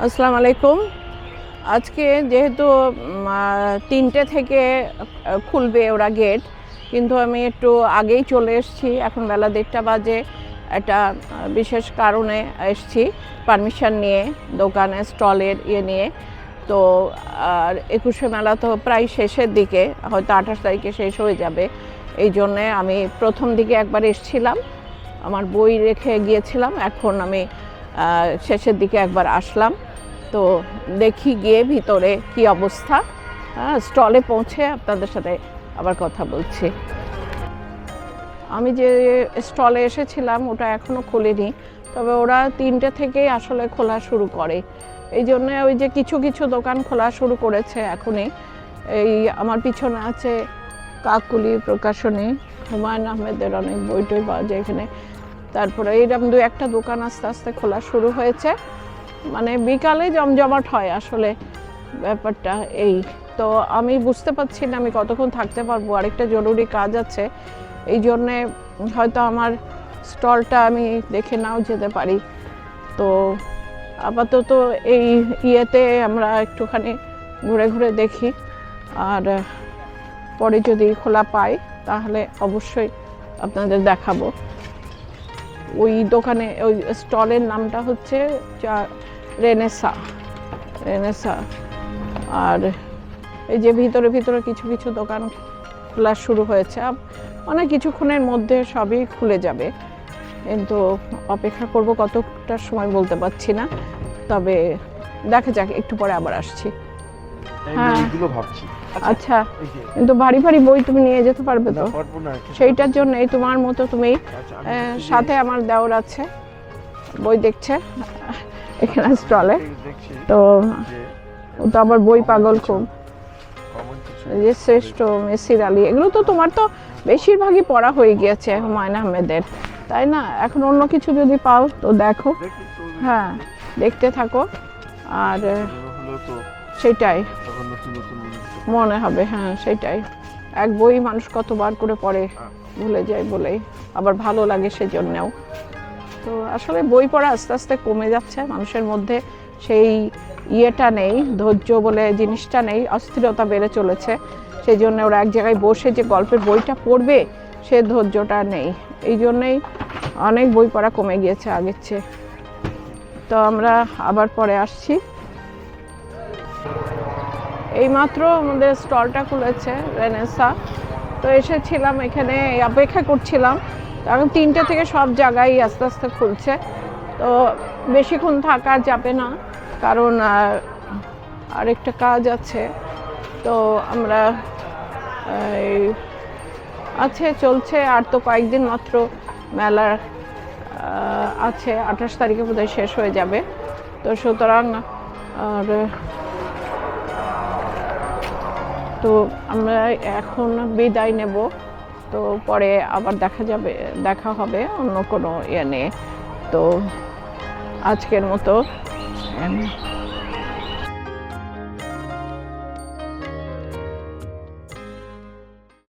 আসসালামু আলাইকুম। আজকে যেহেতু 3টে থেকে খুলবে ওরা গেট, কিন্তু আমি একটু আগেই চলে এসেছি। এখন বেলা 1:30 বাজে। একটা বিশেষ কারণে এসেছি, পারমিশন নিয়ে, দোকানে স্টলের নিয়ে। তো আর 21শে মেলা তো প্রায় শেষের দিকে, হয়তো 28 তারিখে শেষ হয়ে যাবে। এই জন্যে আমি প্রথম দিকে একবার এসেছিলাম, আমার বই রেখে গিয়েছিলাম। এখন আমি শেষের দিকে একবার আসলাম। তো দেখি গিয়ে ভিতরে কি অবস্থা। স্টলে পৌঁছে আপনাদের সাথে আবার কথা বলছি। আমি যে স্টলে এসেছিলাম ওটা এখনও খোলেনি, তবে ওরা 3টে থেকেই আসলে খোলা শুরু করে। এই জন্যে ওই যে কিছু কিছু দোকান খোলা শুরু করেছে এখনই। এই আমার পিছনে আছে কাকলি প্রকাশনী, হুমায়ুন আহমেদের অনেক বই টই পাওয়া যায় এখানে। তারপরে এইরকম 2-1টা দোকান আস্তে আস্তে খোলা শুরু হয়েছে। মানে বিকালে জমজমাট হয় আসলে ব্যাপারটা এই। তো আমি বুঝতে পারছি না আমি কতক্ষণ থাকতে পারবো, আরেকটা জরুরি কাজ আছে। এই জন্যে হয়তো আমার স্টলটা আমি দেখে নাও যেতে পারি। তো আপাতত এই ইয়েতে আমরা একটুখানি ঘুরে ঘুরে দেখি, আর পরে যদি খোলা পাই তাহলে অবশ্যই আপনাদের দেখাবো। ওই দোকানে ওই স্টলের নামটা হচ্ছে রেনেসা। আর এই যে ভিতরে ভিতরে কিছু কিছু দোকান খোলা শুরু হয়েছে, মানে কিছুক্ষণের মধ্যে সবই খুলে যাবে। কিন্তু অপেক্ষা করব কতটার সময় বলতে পারছি না, তবে দেখা যাক, একটু পরে আবার আসছি। হ্যাঁ আচ্ছা, কিন্তু ভারী ভারী বই তুমি নিয়ে যেতে পারবে তো? সেইটার জন্যই তোমার মতো তুমি সাথে আমার দেওর আছে, বই দেখছে এখানে স্টলে। তো ও তো আবার বই পাগল খুব। যে শ্রেষ্ঠ, মেসির আলী, এগুলো তো তোমার তো বেশিরভাগই পড়া হয়ে গিয়েছে হুমায়ুন আহমেদের, তাই না? এখন অন্য কিছু যদি পাও তো দেখো। হ্যাঁ, দেখতে থাকো, আর সেটাই মনে হবে। হ্যাঁ সেটাই, এক বই মানুষ কতবার করে পড়ে ভুলে যায় বলেই, আবার ভালো লাগে সেজন্যেও। তো আসলে বই পড়া আস্তে আস্তে কমে যাচ্ছে মানুষের মধ্যে, সেই ইয়েটা নেই, ধৈর্য বলে জিনিসটা নেই, অস্থিরতা বেড়ে চলেছে। সেই জন্য ওরা এক জায়গায় বসে যে গল্পের বইটা পড়বে সে ধৈর্যটা নেই। এই জন্যেই অনেক বই পড়া কমে গিয়েছে আগের চেয়ে। তো আমরা আবার পরে আসছি। এইমাত্র আমাদের স্টলটা খুলেছে রেনেসা, তো এসেছিলাম এখানে, অপেক্ষা করছিলাম। এখন 3টে থেকে সব জায়গায় আস্তে আস্তে খুলছে, তো বেশিক্ষণ থাকা যাবে না, কারণ আরেকটা কাজ আছে। তো আমরা চলছে, আর তো কয়েকদিন মাত্র মেলার আছে, 28 তারিখে বোধহয় শেষ হয়ে যাবে। তো সুতরাং আর তো আমরা এখন বিদায় নেব। তো পরে আবার দেখা হবে অন্য কোনো ইয়ে নিয়ে। তো আজকের মতো